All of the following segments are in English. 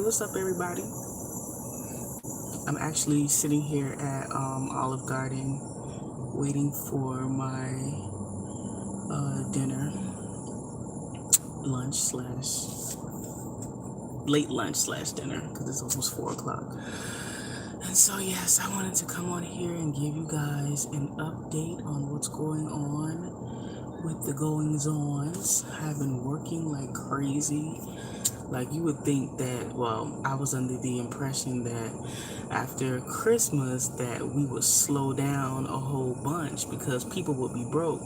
what's up, everybody? I'm actually sitting here at Olive Garden waiting for my dinner, lunch slash late lunch slash dinner, because it's almost 4 o'clock. And so, yes, I wanted to come on here and give you guys an update on what's going on with the goings-ons. I've been working like crazy. Like, you would think that, well, I was under the impression that after Christmas that we would slow down a whole bunch because people would be broke.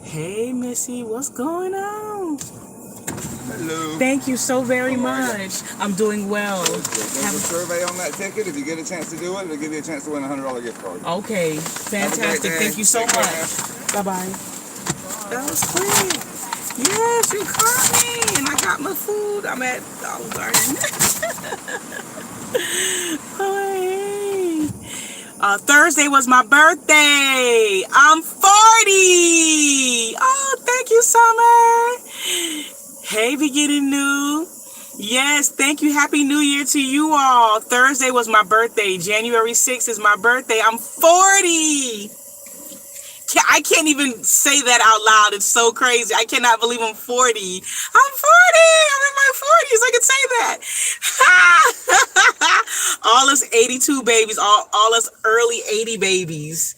Hey, Missy, what's going on? Hello. Thank you so very much. I'm doing well. There's a survey on that ticket. If you get a chance to do it, it'll give you a chance to win a $100 gift card. Okay, fantastic. Thank you so much. Bye-bye. That was quick. Yes, you caught me, and I got my food. I'm at Olive Garden. Oh, hey. Thursday was my birthday. I'm 40. Oh, thank you, Summer. Hey, Beginning New. Yes, thank you. Happy New Year to you all. Thursday was my birthday. January 6th is my birthday. I'm 40. I can't even say that out loud. It's so crazy. I cannot believe I'm 40. I'm 40. I'm in my 40s. I can say that. All us 82 babies, all us early 80 babies.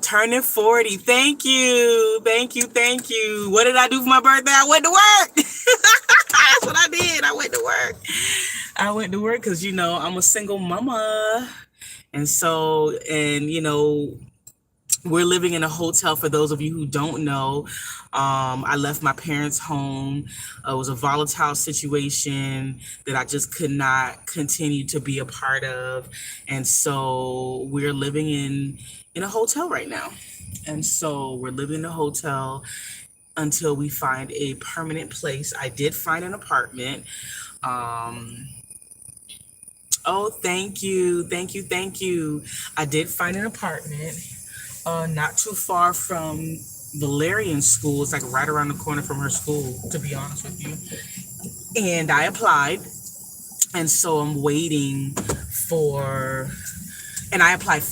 Turning 40. Thank you. Thank you. Thank you. What did I do for my birthday? I went to work. That's what I did. I went to work. I went to work because, I'm a single mama. And so, we're living in a hotel. For those of you who don't know, I left my parents' home. It was a volatile situation that I just could not continue to be a part of. And so we're living in a hotel right now. And so we're living in a hotel until we find a permanent place. I did find an apartment. Oh, thank you. Thank you. Thank you. I did find an apartment. Not too far from Valerian's school. It's like right around the corner from her school, to be honest with you. And I applied. And so I'm waiting and I applied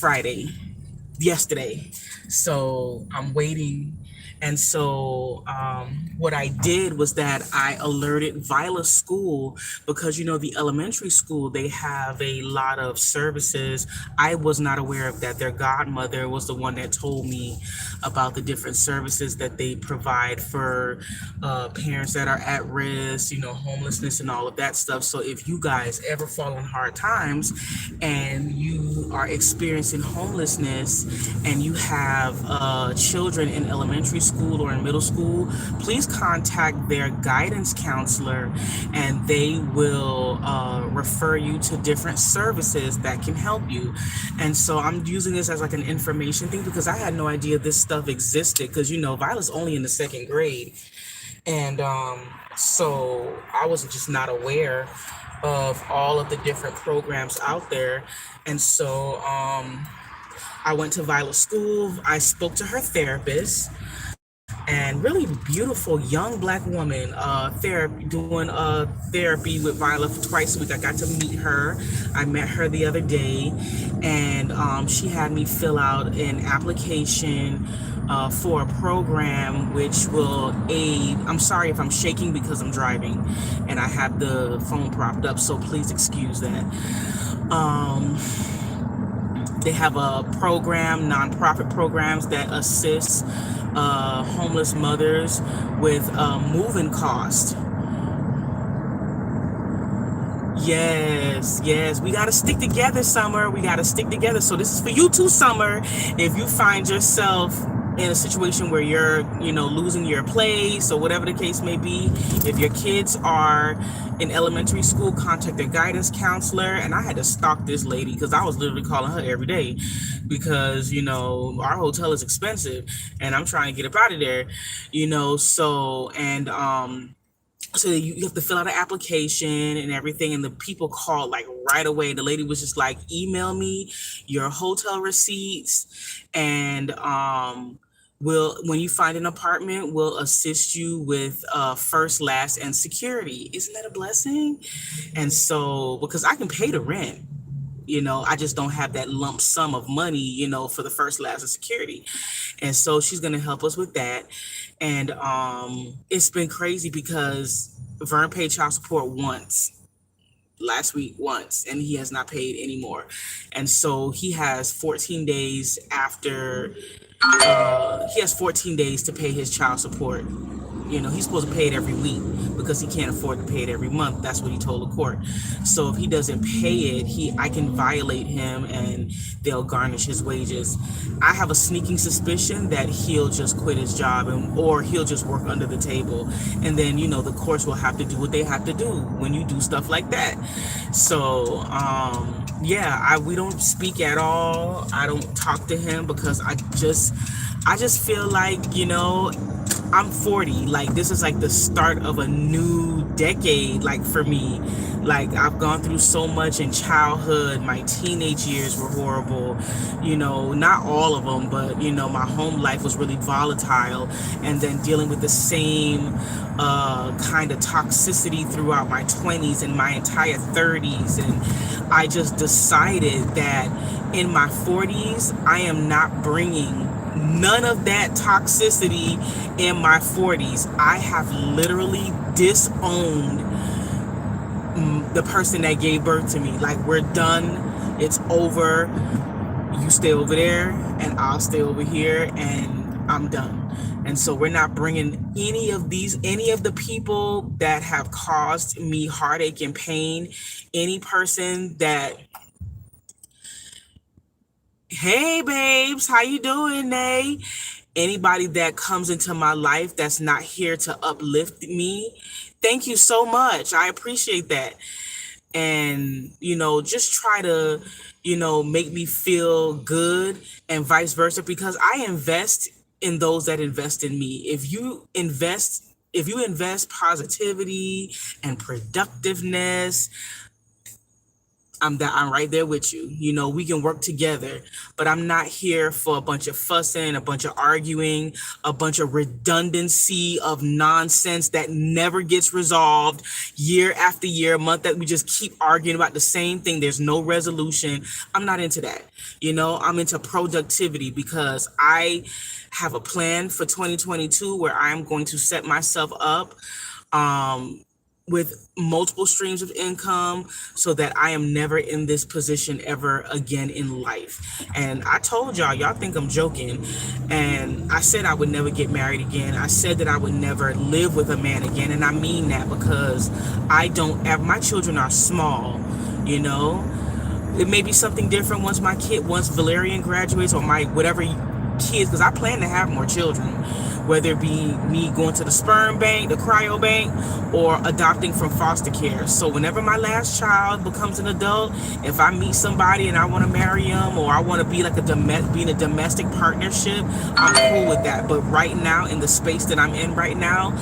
yesterday. So I'm waiting. And so what I did was that I alerted Viola's school because, the elementary school, they have a lot of services. I was not aware of that. Their godmother was the one that told me about the different services that they provide for parents that are at risk, homelessness and all of that stuff. So if you guys ever fall on hard times and you are experiencing homelessness and you have children in elementary school or in middle school, please contact their guidance counselor and they will refer you to different services that can help you. And so I'm using this as like an information thing because I had no idea this stuff existed because, Viola's only in the 2nd grade. And so I was just not aware of all of the different programs out there. And so I went to Viola's school. I spoke to her therapist. And really beautiful young Black woman doing therapy with Viola for twice a week. I got to meet her. I met her the other day, and she had me fill out an application for a program which will aid. I'm sorry if I'm shaking because I'm driving and I have the phone propped up, so please excuse that. They have a program, nonprofit programs that assist homeless mothers with moving costs. Yes, we got to stick together, Summer. We got to stick together. So this is for you too, Summer. If you find yourself in a situation where you're, losing your place or whatever the case may be, if your kids are in elementary school, contact their guidance counselor. And I had to stalk this lady because I was literally calling her every day because, our hotel is expensive and I'm trying to get up out of there, so you have to fill out an application and everything. And the people called like right away. The lady was just like, email me your hotel receipts and When you find an apartment, we'll assist you with first, last, and security. Isn't that a blessing? And so, because I can pay the rent, I just don't have that lump sum of money, for the first, last, and security. And so she's going to help us with that. And it's been crazy because Vern paid child support last week once, and he has not paid anymore. And so he has 14 days to pay his child support. He's supposed to pay it every week because he can't afford to pay it every month. That's what he told the court. So if he doesn't pay it, I can violate him and they'll garnish his wages. I have a sneaking suspicion that he'll just quit his job or he'll just work under the table. And then, the courts will have to do what they have to do when you do stuff like that. So, we don't speak at all. I don't talk to him because I just feel like, I'm 40. Like, this is like the start of a new decade, like, for me. Like, I've gone through so much in childhood. My teenage years were horrible. Not all of them, but, my home life was really volatile. And then dealing with the same kind of toxicity throughout my 20s and my entire 30s. And I just decided that in my 40s, I am not bringing none of that toxicity in my 40s. I have literally disowned the person that gave birth to me. Like, we're done. It's over. You stay over there and I'll stay over here and I'm done. And so we're not bringing any of the people that have caused me heartache and pain, any person that, hey babes, how you doing, Nay? Anybody that comes into my life that's not here to uplift me, thank you so much. I appreciate that. And, just try to, make me feel good and vice versa, because I invest in those that invest in me. If you invest positivity and productiveness, I'm right there with you. We can work together, but I'm not here for a bunch of fussing, a bunch of arguing, a bunch of redundancy of nonsense that never gets resolved year after year, month, that we just keep arguing about the same thing. There's no resolution. I'm not into that. I'm into productivity because I have a plan for 2022 where I'm going to set myself up with multiple streams of income so that I am never in this position ever again in life. And I told y'all think I'm joking. And I said I would never get married again. I said that I would never live with a man again. And I mean that because my children are small, It may be something different once Valerian graduates or my whatever kids, because I plan to have more children, whether it be me going to the sperm bank, the cryo bank, or adopting from foster care. So whenever my last child becomes an adult, if I meet somebody and I want to marry them, or I want to be like be in a domestic partnership, I'm cool with that. But right now, in the space that I'm in right now,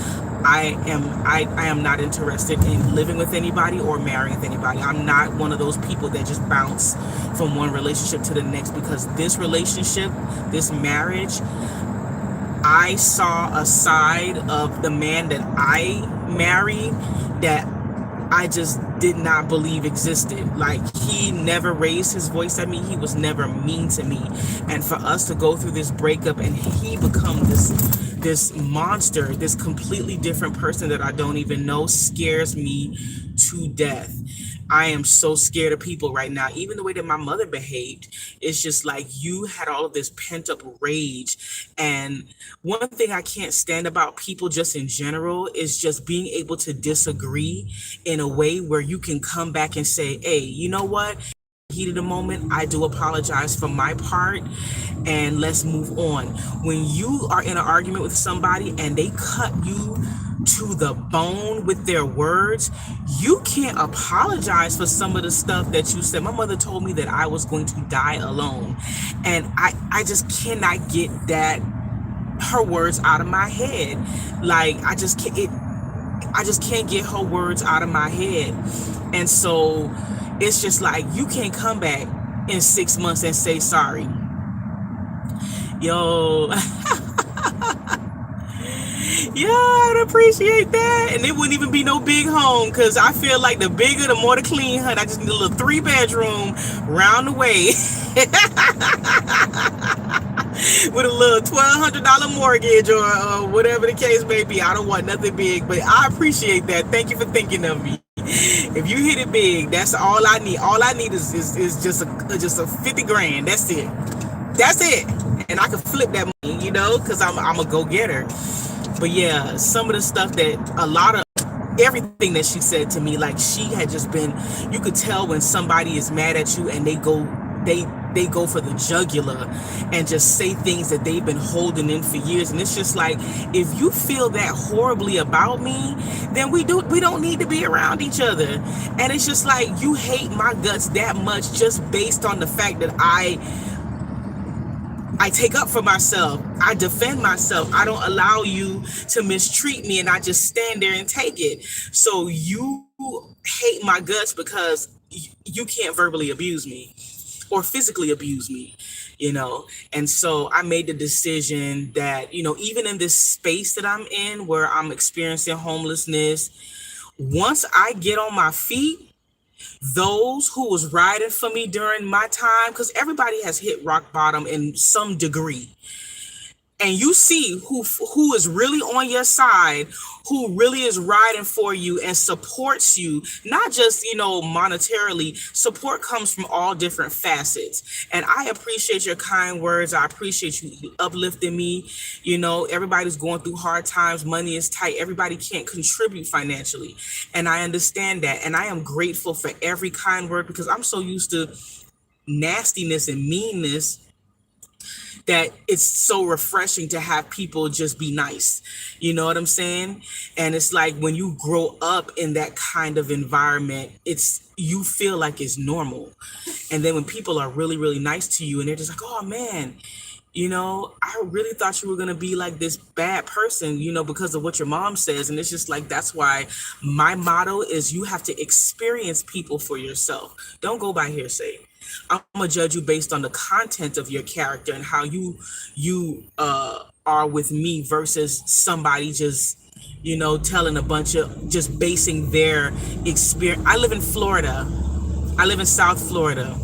I am not interested in living with anybody or marrying with anybody. I'm not one of those people that just bounce from one relationship to the next, because this relationship, this marriage, I saw a side of the man that I married that I just did not believe existed. Like, he never raised his voice at me. He was never mean to me. And for us to go through this breakup and he become this monster, this completely different person that I don't even know, scares me to death. I am so scared of people right now. Even the way that my mother behaved, it's just like, you had all of this pent up rage. And one thing I can't stand about people just in general is just being able to disagree in a way where you can come back and say, hey, you know what? Heat of the moment, I do apologize for my part, and let's move on. When you are in an argument with somebody and they cut you to the bone with their words, you can't apologize for some of the stuff that you said. My mother told me that I was going to die alone, and I just cannot get her words out of my head. Like, I just can't get her words out of my head. And so it's just like, you can't come back in 6 months and say sorry. Yo, Yeah, I'd appreciate that. And it wouldn't even be no big home because I feel like the bigger, the more the clean, honey. I just need a little 3 bedroom round the way with a little $1,200 mortgage or whatever the case may be. I don't want nothing big, but I appreciate that. Thank you for thinking of me. If you hit it big, that's all I need. All I need is just a 50 grand. That's it. That's it. And I can flip that money, because I'm a go getter. But yeah, some of the stuff that a lot of everything that she said to me, like she had just been, you could tell when somebody is mad at you and they go for the jugular and just say things that they've been holding in for years. And it's just like, if you feel that horribly about me, then we don't need to be around each other. And it's just like, you hate my guts that much just based on the fact that I take up for myself. I defend myself. I don't allow you to mistreat me and I just stand there and take it. So you hate my guts because you can't verbally abuse me or physically abuse me, And so I made the decision that, even in this space that I'm in where I'm experiencing homelessness, once I get on my feet, those who was riding for me during my time, because everybody has hit rock bottom in some degree, and you see who is really on your side, who really is riding for you and supports you, not just monetarily. Support comes from all different facets, and I appreciate your kind words. I appreciate you uplifting me. Everybody's going through hard times. Money is tight. Everybody can't contribute financially, and I understand that, and I am grateful for every kind word because I'm so used to nastiness and meanness that it's so refreshing to have people just be nice. You know what I'm saying? And it's like when you grow up in that kind of environment, you feel like it's normal. And then when people are really, really nice to you and they're just like, oh man, I really thought you were going to be like this bad person, because of what your mom says. And it's just like, that's why my motto is you have to experience people for yourself. Don't go by hearsay. I'm gonna judge you based on the content of your character and how you are with me versus somebody just telling a bunch of, just basing their experience. I live in Florida. I live in South Florida.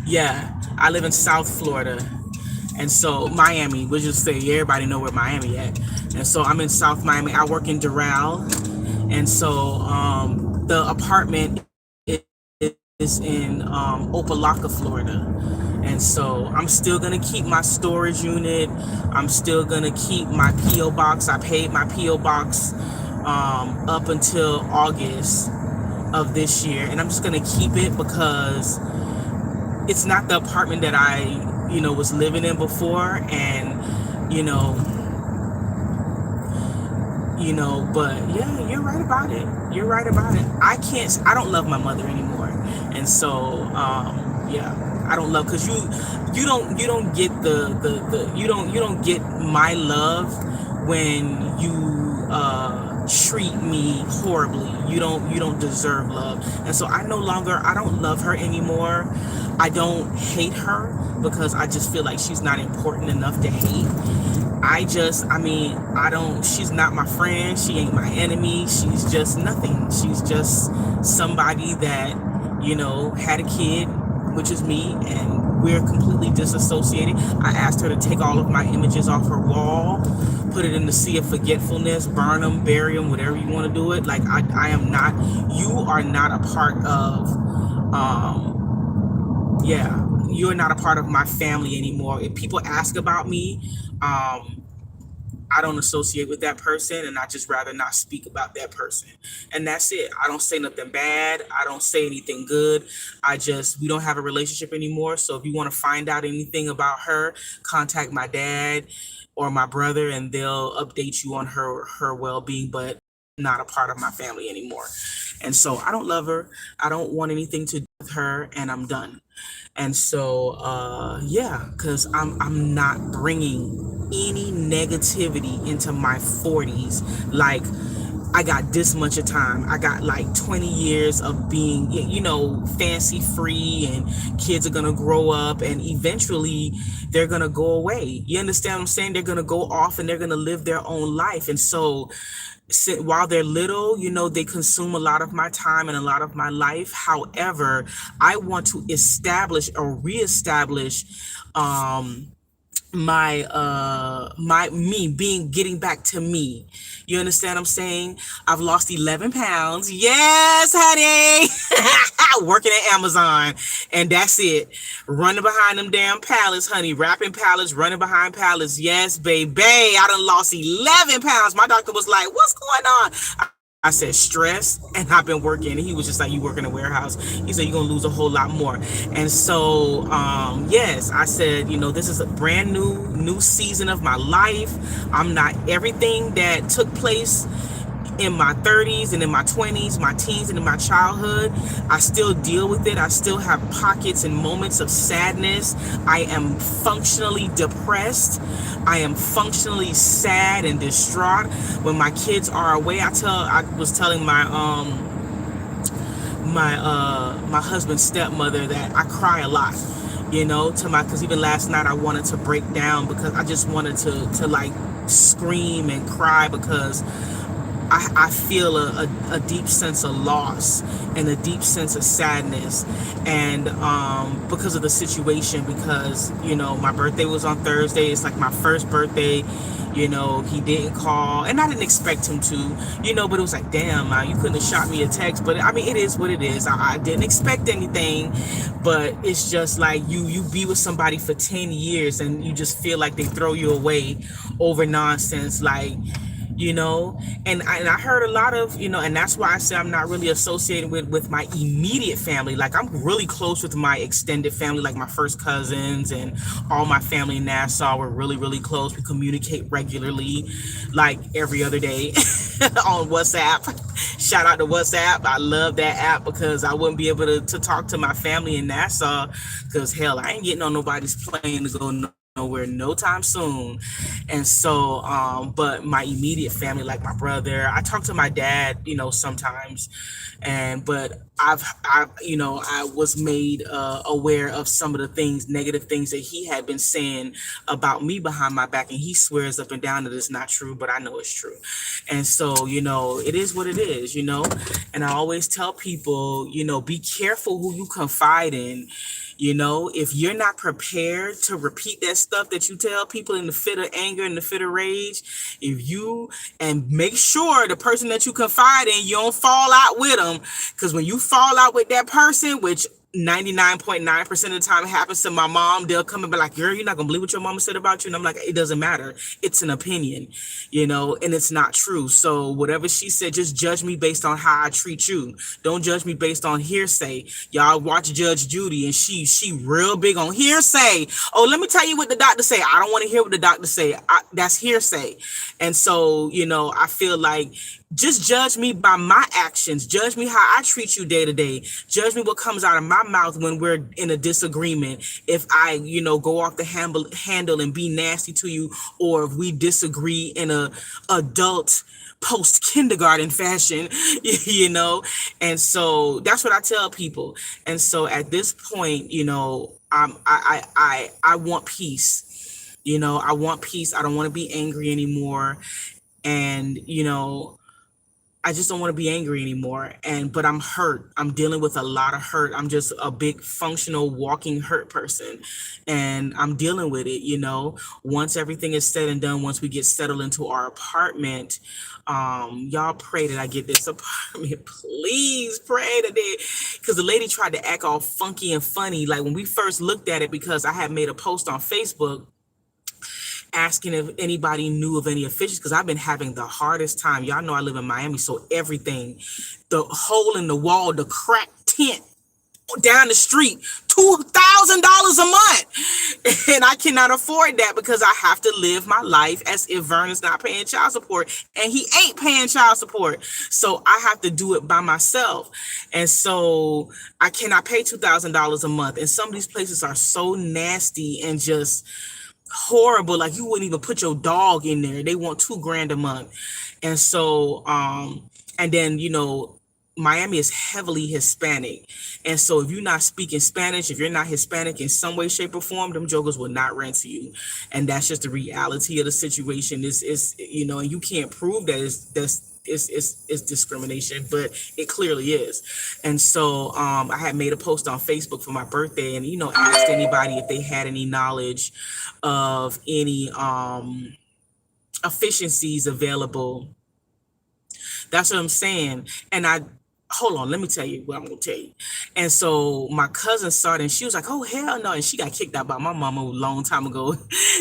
Yeah, I live in South Florida. And so Miami, we'll just say everybody know where Miami at. And so I'm in South Miami. I work in Doral. And so the apartment is in Opelika, Florida. And so I'm still going to keep my storage unit. I'm still going to keep my P.O. box. I paid my P.O. box up until August of this year. And I'm just going to keep it because it's not the apartment that I, was living in before. And, but yeah, you're right about it. You're right about it. I don't love my mother anymore. And so, yeah, I don't love, because you don't get you don't get my love when you treat me horribly. You don't deserve love. And so I don't love her anymore. I don't hate her because I just feel like she's not important enough to hate. She's not my friend. She ain't my enemy. She's just nothing. She's just somebody that, had a kid, which is me, and we're completely disassociated. I asked her to take all of my images off her wall, put it in the sea of forgetfulness, burn them, bury them, whatever you want to do it. Like, you are not a part of, you're not a part of my family anymore. If people ask about me, I don't associate with that person, and I just rather not speak about that person. And that's it. I don't say nothing bad. I don't say anything good. We don't have a relationship anymore. So if you want to find out anything about her, contact my dad or my brother, and they'll update you on her well-being, but not a part of my family anymore. And so I don't love her. I don't want anything to do with her, and I'm done. And so, because I'm not bringing any negativity into my 40s. Like, I got this much of time. I got like 20 years of being, fancy free, and kids are going to grow up and eventually they're going to go away. You understand what I'm saying? They're going to go off and they're going to live their own life. And so while they're little, they consume a lot of my time and a lot of my life. However, I want to establish or reestablish um my being getting back to me. You understand what I'm saying? I've lost 11 pounds. Yes, honey. Working at Amazon, and that's it. Running behind them damn pallets, honey. Wrapping pallets, running behind pallets. Yes, baby. I done lost 11 pounds. My doctor was like, what's going on? I said stress, and I've been working. And he was just like, you work in a warehouse. He said, you're gonna lose a whole lot more. And so yes, I said, this is a brand new season of my life. I'm not everything that took place in my 30s and in my 20s, my teens and in my childhood. I still deal with it. I still have pockets and moments of sadness. I am functionally depressed. I am functionally sad and distraught when my kids are away. I was telling my husband's stepmother that I cry a lot, because even last night I wanted to break down because I just wanted to like scream and cry because I feel a deep sense of loss and a deep sense of sadness, and because of the situation, because my birthday was on Thursday. It's like my first birthday. He didn't call, and I didn't expect him to, but it was like, damn, man, you couldn't have shot me a text. But I mean, it is what it is. I didn't expect anything, but it's just like you be with somebody for 10 years and you just feel like they throw you away over nonsense, like, and I heard a lot of, and that's why I say I'm not really associated with my immediate family. Like, I'm really close with my extended family, like my first cousins and all my family in Nassau. We're really, really close. We communicate regularly, like every other day on WhatsApp. Shout out to WhatsApp. I love that app because I wouldn't be able to talk to my family in Nassau because, hell, I ain't getting on nobody's plane to go nowhere no time soon. And so but my immediate family, like my brother, I talk to my dad, sometimes, but I was made aware of some of the negative things that he had been saying about me behind my back, and he swears up and down that it's not true, but I know it's true. And so it is what it is. And I always tell people, be careful who you confide in. If you're not prepared to repeat that stuff that you tell people in the fit of anger and the fit of rage, and make sure the person that you confide in, you don't fall out with them. Because when you fall out with that person, which 99.9% of the time happens to my mom, they'll come and be like, girl, you're not gonna believe what your mama said about you. And I'm like, it doesn't matter. It's an opinion, and it's not true. So whatever she said, just judge me based on how I treat you. Don't judge me based on hearsay. Y'all watch Judge Judy, and she real big on hearsay. Oh, let me tell you what the doctor say. I don't want to hear what the doctor say. That's hearsay. And so, I feel like, just judge me by my actions. Judge me how I treat you day to day. Judge me what comes out of my mouth when we're in a disagreement. If I, go off the handle and be nasty to you, or if we disagree in a adult post-kindergarten fashion, And so that's what I tell people. And so at this point, I want peace. I want peace. I don't want to be angry anymore. And, I just don't want to be angry anymore. But I'm hurt. I'm dealing with a lot of hurt. I'm just a big functional walking hurt person. And I'm dealing with it, Once everything is said and done, once we get settled into our apartment, y'all pray that I get this apartment. Please pray that because the lady tried to act all funky and funny. Like when we first looked at it, because I had made a post on Facebook asking if anybody knew of any officials, because I've been having the hardest time. Y'all know I live in Miami, so everything, the hole in the wall, the cracked tent down the street, $2,000 a month. And I cannot afford that because I have to live my life as if Vernon's not paying child support, and he ain't paying child support. So I have to do it by myself. And so I cannot pay $2,000 a month. And some of these places are so nasty and just, horrible. Like you wouldn't even put your dog in there. They want 2 grand a month. And so and then Miami is heavily Hispanic. And so if you're not speaking Spanish, if you're not Hispanic in some way, shape, or form, them jokers will not rent to you. And that's just the reality of the situation. Is and you can't prove that it's discrimination, but it clearly is. And so I had made a post on Facebook for my birthday, and asked anybody if they had any knowledge of any efficiencies available. That's what I'm saying. And I hold on, let me tell you what I'm gonna tell you. And so my cousin saw it and she was like, "Oh hell no!" And she got kicked out by my mama a long time ago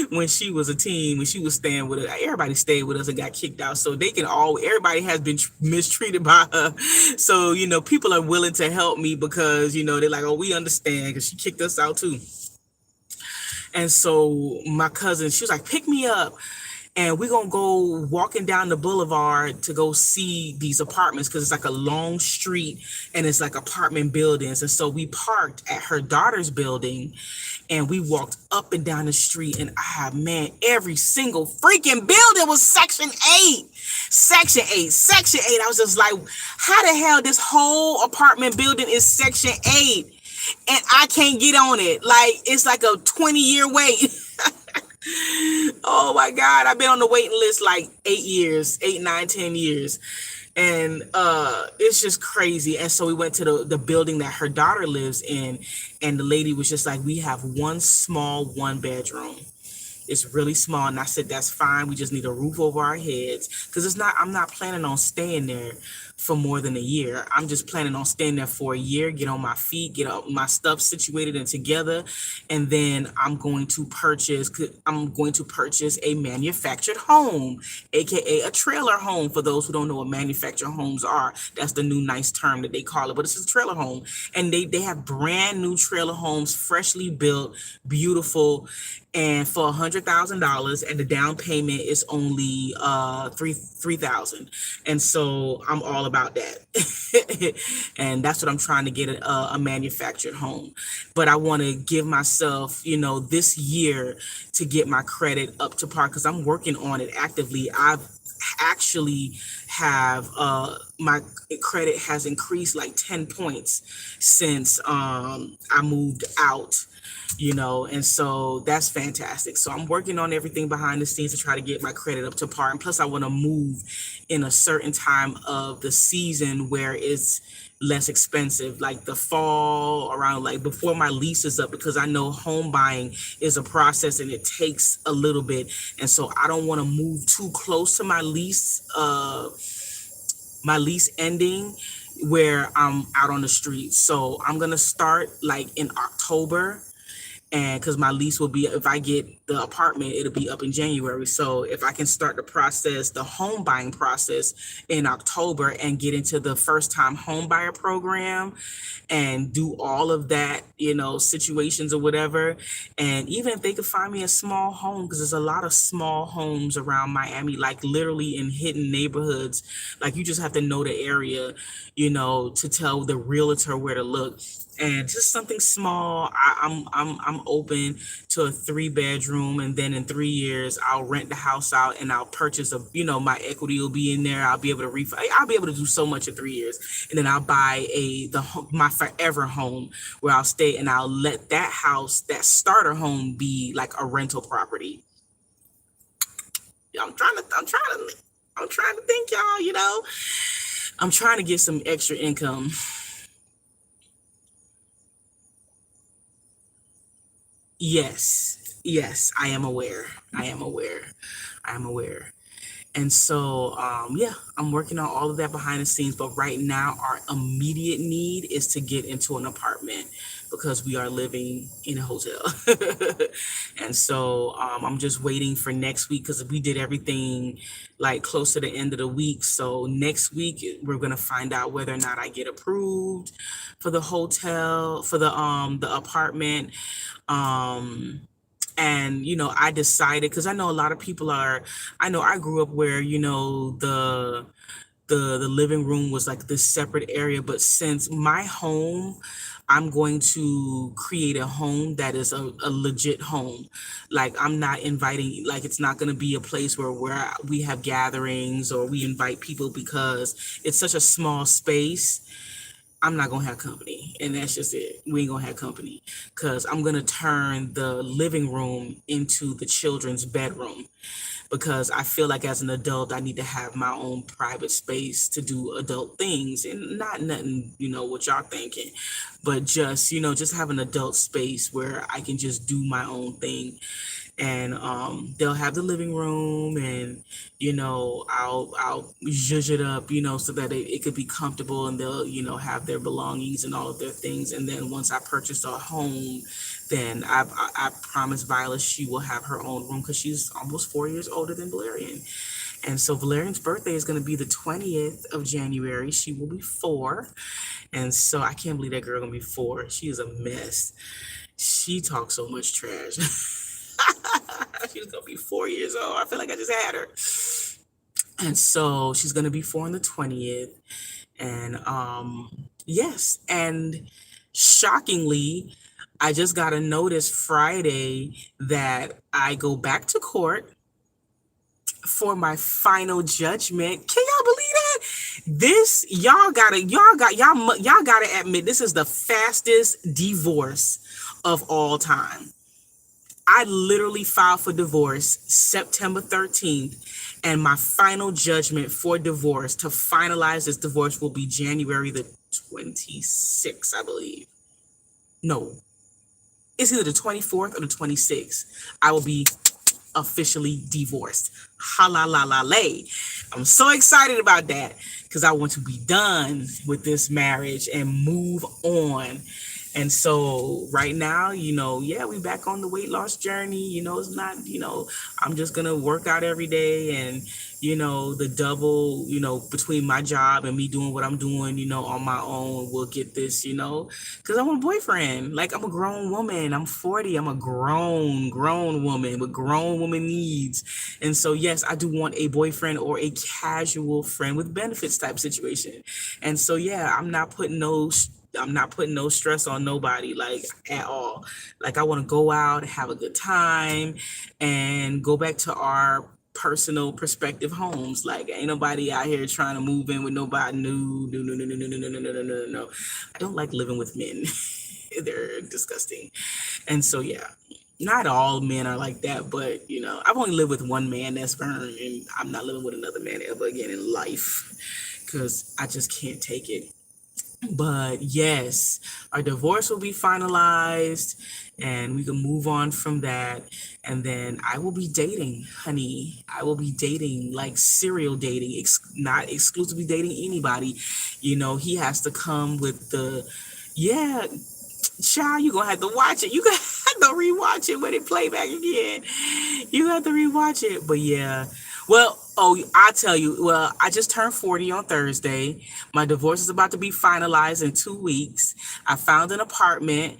when she was a teen, when she was staying with us. Everybody stayed with us and got kicked out. So they can all everybody has been mistreated by her. So people are willing to help me because they're like, "Oh, we understand," because she kicked us out too. And so my cousin, she was like, "Pick me up." And we're gonna go walking down the boulevard to go see these apartments because it's like a long street and it's like apartment buildings. And so we parked at her daughter's building and we walked up and down the street. And man, every single freaking building was Section 8. Section 8, Section 8. I was just like, how the hell this whole apartment building is Section 8? And I can't get on it. Like, it's like a 20-year wait. Oh my God, I've been on the waiting list like 8 years, 8, 9, 10 years. And it's just crazy. And so we went to the building that her daughter lives in, and the lady was just like, "We have one small 1 bedroom. It's really small." And I said, "That's fine. We just need a roof over our heads." Because I'm not planning on staying there for more than a year. I'm just planning on staying there for a year, get on my feet, get up my stuff situated and together. And then I'm going to purchase a manufactured home, aka a trailer home. For those who don't know what manufactured homes are, that's the new nice term that they call it, but it's a trailer home. And they have brand new trailer homes, freshly built, beautiful, and for $100,000, and the down payment is only $3,000. And so I'm all about that. And that's what I'm trying to get, a manufactured home. But I want to give myself this year to get my credit up to par because I'm working on it actively. I've actually have my credit has increased like 10 points since I moved out, and so that's fantastic. So I'm working on everything behind the scenes to try to get my credit up to par. And plus I want to move in a certain time of the season where it's less expensive, like the fall, around like before my lease is up, because I know home buying is a process and it takes a little bit. And so I don't want to move too close to my lease ending where I'm out on the street. So I'm gonna start like in October, and because my lease will be, if I get the apartment, it'll be up in January. So if I can start the home buying process in October and get into the first time home buyer program and do all of that, situations or whatever. And even if they could find me a small home, because there's a lot of small homes around Miami, like literally in hidden neighborhoods. Like you just have to know the area, to tell the realtor where to look. And just something small. I'm open to a 3 bedroom, and then in 3 years I'll rent the house out and I'll purchase my equity will be in there. I'll be able to I'll be able to do so much in 3 years, and then I'll buy my forever home where I'll stay, and I'll let that house, that starter home, be like a rental property. I'm trying to think, y'all. I'm trying to get some extra income. Yes, I am aware. I am aware. I am aware. And so, yeah, I'm working on all of that behind the scenes. But right now, our immediate need is to get into an apartment because we are living in a hotel. And so I'm just waiting for next week because we did everything like close to the end of the week. So next week, we're going to find out whether or not I get approved for the hotel, for the apartment. And I decided, because I know a lot of people I know I grew up where the living room was like this separate area, but since my home, I'm going to create a home that is a legit home. Like I'm not inviting, like it's not going to be a place where we have gatherings or we invite people because it's such a small space. I'm not gonna have company, and that's just it. We ain't gonna have company because I'm gonna turn the living room into the children's bedroom because I feel like as an adult, I need to have my own private space to do adult things and not nothing, what y'all thinking, but just, just have an adult space where I can just do my own thing. And they'll have the living room and I'll zhuzh it up so that it could be comfortable, and they'll have their belongings and all of their things. And then once I purchase a home, then I promised Viola she will have her own room because she's almost 4 years older than Valerian. And so Valerian's birthday is going to be the 20th of January. She will be 4. And so I can't believe that girl gonna be 4. She is a mess. She talks so much trash. She's gonna be 4 years old. I feel like I just had her. And so she's gonna be 4 on the 20th. And yes, and shockingly, I just got a notice Friday that I go back to court for my final judgment. Can y'all believe that? This y'all gotta admit this is the fastest divorce of all time. I literally filed for divorce September 13th, and my final judgment for divorce to finalize this divorce will be January the 26th, I believe. No, it's either the 24th or the 26th. I will be officially divorced. Halalalale. I'm so excited about that because I want to be done with this marriage and move on. And so right now, yeah, we back on the weight loss journey. It's not, I'm just gonna work out every day, and the double, between my job and me doing what I'm doing, on my own, will get this, because I want a boyfriend. Like, I'm a grown woman. I'm 40. I'm a grown woman with grown woman needs. And so, yes, I do want a boyfriend or a casual friend with benefits type situation. And so, yeah, I'm not putting no stress on nobody, like, at all. Like, I want to go out, have a good time, and go back to our personal perspective homes. Like, ain't nobody out here trying to move in with nobody new. No, no, no, no, no, no, no, no, no, no, no, no. I don't like living with men. They're disgusting. And so, yeah, not all men are like that, but, I've only lived with one man that's burned, and I'm not living with another man ever again in life because I just can't take it. But yes, our divorce will be finalized and we can move on from that. And then I will be dating, honey. I will be dating, like serial dating, not exclusively dating anybody. He has to come with yeah, child, you're gonna have to watch it. You gonna have to rewatch it when it play back again. You have to rewatch it. But yeah. Well, I tell you, well, I just turned 40 on Thursday. My divorce is about to be finalized in 2 weeks. I found an apartment.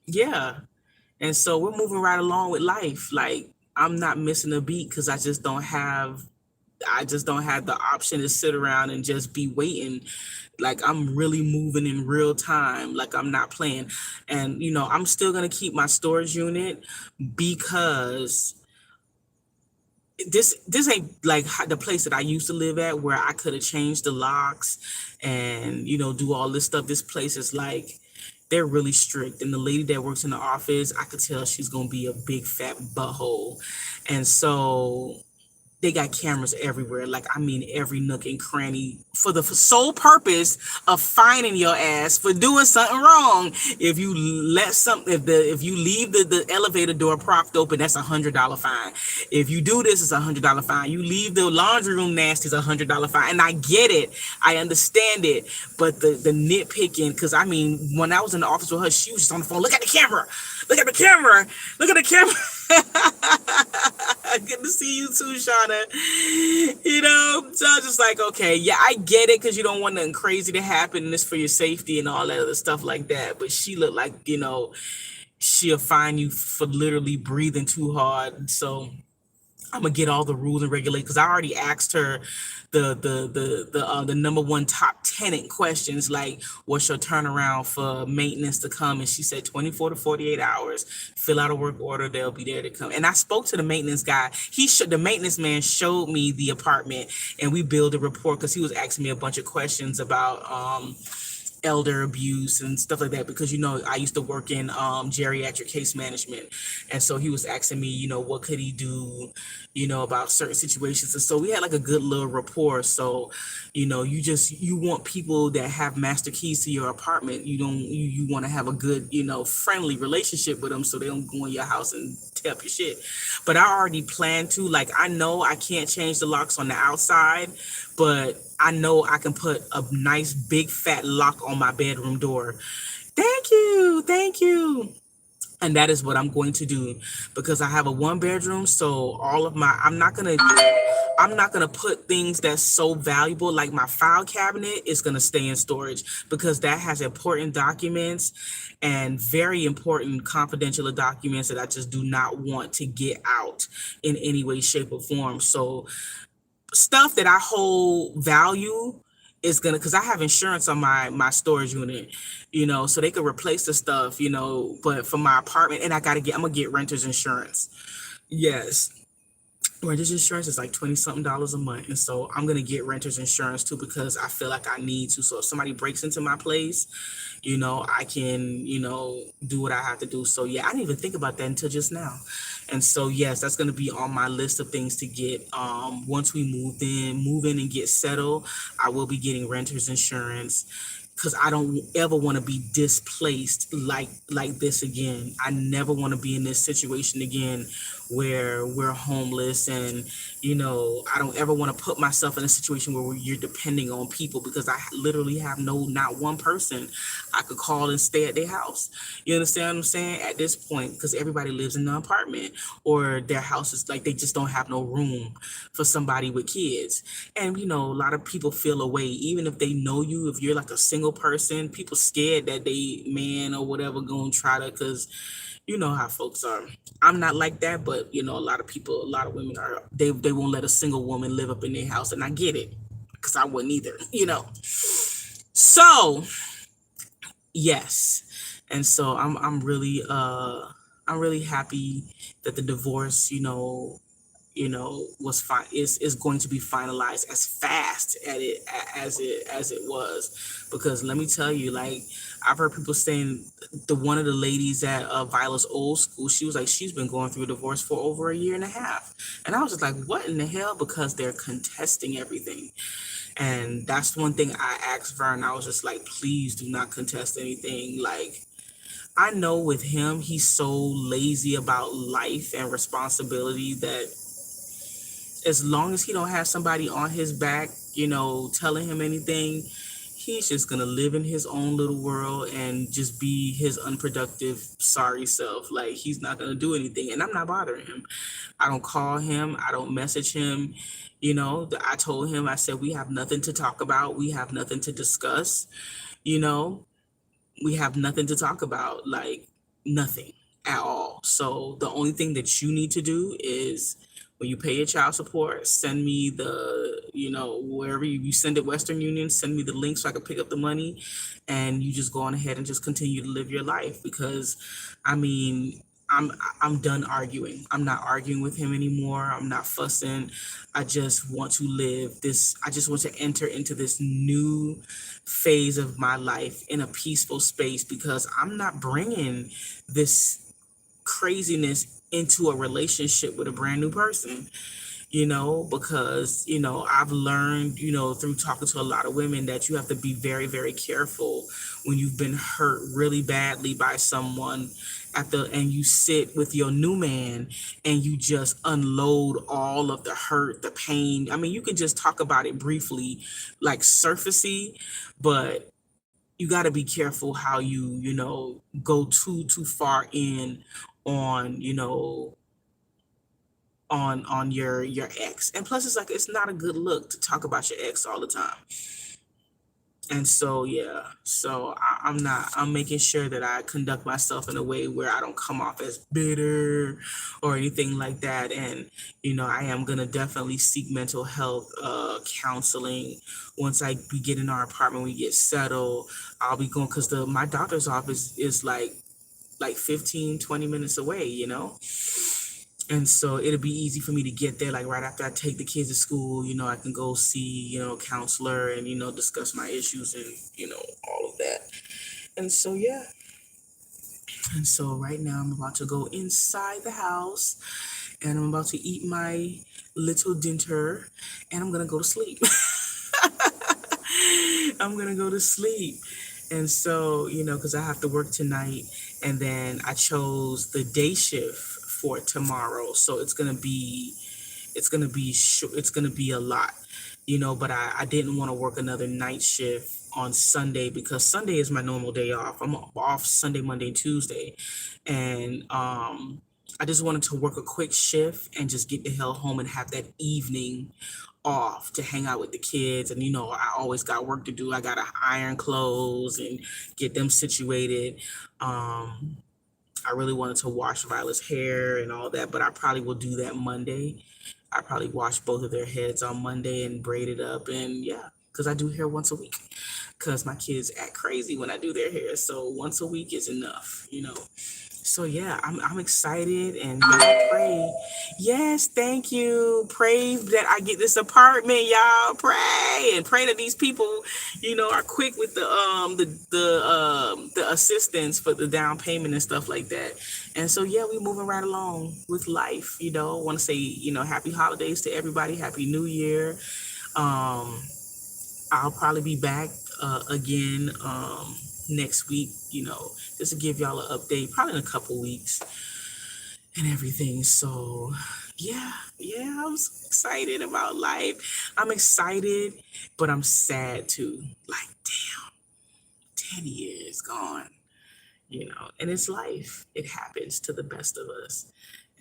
Yeah. And so we're moving right along with life. Like, I'm not missing a beat because I just don't have the option to sit around and just be waiting. Like, I'm really moving in real time. Like, I'm not playing. And, I'm still going to keep my storage unit because this ain't like the place that I used to live at where I could have changed the locks and, do all this stuff. This place is like, they're really strict. And the lady that works in the office, I could tell she's going to be a big fat butthole. And so they got cameras everywhere. Like, I mean, every nook and cranny for the sole purpose of fining your ass for doing something wrong. If you if you leave the elevator door propped open, that's $100 fine. If you do this, it's $100 fine. You leave the laundry room nasty, it's $100 fine. And I get it. I understand it. But the nitpicking, because I mean, when I was in the office with her, she was just on the phone. Look at the camera. Look at the camera. Look at the camera. Good to see you too, Shauna. So I was just like, okay, yeah, I get it because you don't want nothing crazy to happen and it's for your safety and all that other stuff like that. But she looked like, she'll fine you for literally breathing too hard. So I'm gonna get all the rules and regulations because I already asked her the number one top tenant questions, like what's your turnaround for maintenance to come, and she said 24 to 48 hours. Fill out a work order, they'll be there to come. And I spoke to the maintenance guy. The maintenance man showed me the apartment, and we built a report because he was asking me a bunch of questions about elder abuse and stuff like that, because I used to work in geriatric case management, and so he was asking me, what could he do, about certain situations. And so we had like a good little rapport. So you want people that have master keys to your apartment. You want to have a good, friendly relationship with them, so they don't go in your house and tear up your shit. But I already planned to, like, I know I can't change the locks on the outside, but I know I can put a nice big fat lock on my bedroom door. Thank you. Thank you. And that is what I'm going to do, because I have a one bedroom. So all of my, I'm not gonna put things that's so valuable, like my file cabinet is gonna stay in storage, because that has important documents and very important confidential documents that I just do not want to get out in any way, shape, or form. So stuff that I hold value is gonna, because I have insurance on my storage unit, so they could replace the stuff, but for my apartment, and I'm gonna get renter's insurance. Yes, renter's insurance is like 20 something dollars a month, and so I'm gonna get renter's insurance too, because I feel like I need to. So if somebody breaks into my place, I can, do what I have to do. So yeah, I didn't even think about that until just now. And so yes, that's gonna be on my list of things to get. Once we move in and get settled, I will be getting renter's insurance, because I don't ever want to be displaced like this again. I never want to be in this situation again where we're homeless, and I don't ever want to put myself in a situation where you're depending on people, because I literally have not one person I could call and stay at their house. You understand what I'm saying? At this point, because everybody lives in an apartment, or their house is like, they just don't have no room for somebody with kids. And a lot of people feel away, even if they know you. If you're like a single person, people scared that they man or whatever gonna try to, because you know how folks are. I'm not like that, but a lot of people, a lot of women are. They won't let a single woman live up in their house, and I get it, because I wouldn't either. So yes, and so I'm really happy that the divorce, was fine, is going to be finalized as fast as it was. Because let me tell you, like, I've heard people saying, the one of the ladies at Viola's old school, she was like, she's been going through a divorce for over a year and a half. And I was just like, what in the hell? Because they're contesting everything. And that's one thing I asked Vern. I was just like, please do not contest anything. Like, I know with him, he's so lazy about life and responsibility, that as long as he don't have somebody on his back, telling him anything, he's just gonna live in his own little world and just be his unproductive, sorry self. Like, he's not gonna do anything, and I'm not bothering him. I don't call him. I don't message him. I told him, I said, we have nothing to talk about. We have nothing to discuss. You know, we have nothing to talk about, like, nothing at all. So the only thing that you need to do is, when you pay your child support, send me wherever you send it, Western Union, send me the link so I can pick up the money, and you just go on ahead and just continue to live your life. Because I mean, I'm done arguing. I'm not arguing with him anymore. I'm not fussing. I just want to live this. I just want to enter into this new phase of my life in a peaceful space, because I'm not bringing this craziness into a relationship with a brand new person. Because I've learned, through talking to a lot of women, that you have to be very, very careful when you've been hurt really badly by someone, and you sit with your new man and you just unload all of the hurt, the pain. I mean, you can just talk about it briefly, like surfacey, but you got to be careful how you go too far in on on your ex. And plus, it's like, it's not a good look to talk about your ex all the time. And so, yeah, so I'm making sure that I conduct myself in a way where I don't come off as bitter or anything like that. And, I am going to definitely seek mental health counseling once we get in our apartment, we get settled. I'll be going, because my doctor's office is like 15, 20 minutes away, and so it'll be easy for me to get there, like right after I take the kids to school. I can go see, a counselor and, discuss my issues and, all of that. And so, yeah. And so right now I'm about to go inside the house and I'm about to eat my little dinner and I'm going to go to sleep. I'm going to go to sleep. And so, because I have to work tonight, and then I chose the day shift for tomorrow. So it's gonna be a lot, but I didn't want to work another night shift on Sunday because Sunday is my normal day off. I'm off Sunday, Monday, and Tuesday. And I just wanted to work a quick shift and just get the hell home and have that evening off to hang out with the kids. And I always got work to do. I gotta iron clothes and get them situated. I really wanted to wash Violet's hair and all that, but I probably will do that Monday. I probably wash both of their heads on Monday and braid it up. And yeah, because I do hair once a week because my kids act crazy when I do their hair. So once a week is enough. So yeah, I'm excited, and y'all pray. Yes, thank you. Pray that I get this apartment, y'all. Pray and pray that these people, are quick with the assistance for the down payment and stuff like that. And so yeah, we moving right along with life. Want to say happy holidays to everybody. Happy New Year. I'll probably be back again next week, just to give y'all an update, probably in a couple weeks and everything. So yeah, I'm so excited about life. I'm excited, but I'm sad too. Like, damn, 10 years gone, and it's life. It happens to the best of us.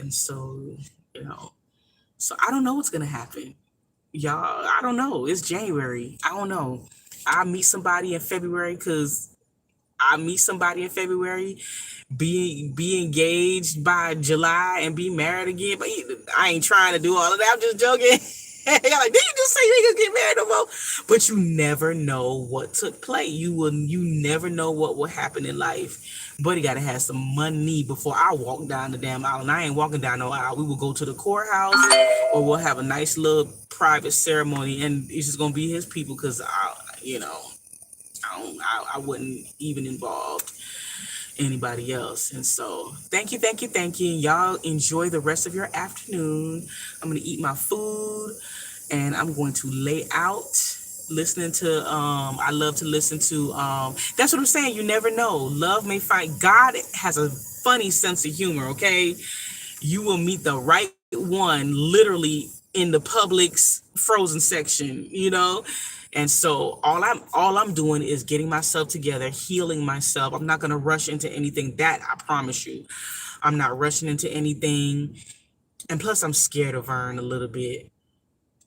And so, so I don't know what's going to happen. Y'all, I don't know. It's January. I don't know. I meet somebody in February because be engaged by July and be married again. But I ain't trying to do all of that. I'm just joking. Y'all like, did you just say you ain't gonna get married no more? But you never know what took place. You never know what will happen in life. But you gotta have some money before I walk down the damn aisle. And I ain't walking down no aisle. We will go to the courthouse, or we'll have a nice little private ceremony, and it's just gonna be his people because I wasn't even involved anybody else. And so thank you. Y'all enjoy the rest of your afternoon. I'm gonna eat my food and I'm going to lay out listening to I love to listen to that's what I'm saying. You never know. Love may find God has a funny sense of humor, okay? You will meet the right one literally in the Publix frozen section, And so all I'm doing is getting myself together, healing myself. I'm not going to rush into anything, that I promise you. I'm not rushing into anything. And plus I'm scared of Vern a little bit.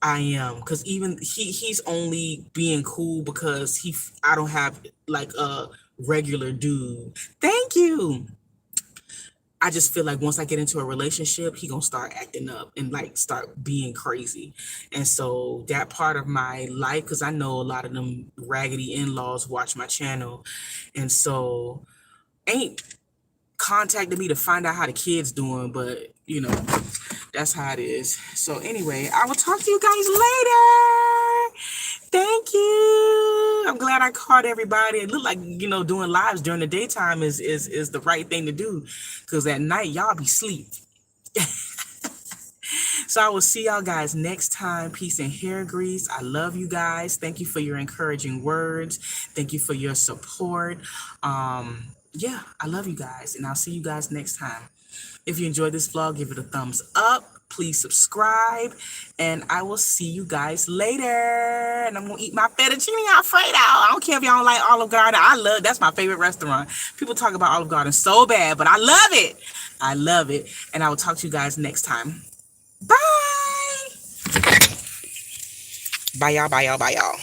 I am, because even he's only being cool because I don't have like a regular dude. Thank you. I just feel like once I get into a relationship, he gonna start acting up and like start being crazy. And so that part of my life, because I know a lot of them raggedy in-laws watch my channel, and so ain't contacted me to find out how the kids doing, but that's how it is. So anyway, I will talk to you guys later. Thank you. I'm glad I caught everybody. It looked like doing lives during the daytime is the right thing to do, because at night y'all be asleep. So I will see y'all guys next time. Peace and hair grease. I love you guys. Thank you for your encouraging words. Thank you for your support. Yeah, I love you guys, and I'll see you guys next time. If you enjoyed this vlog, give it a thumbs up. Please subscribe, and I will see you guys later. And I'm gonna eat my fettuccine alfredo. I don't care if y'all don't like Olive Garden. That's my favorite restaurant. People talk about Olive Garden so bad, but I love it. I love it. And I will talk to you guys next time. Bye. Bye y'all.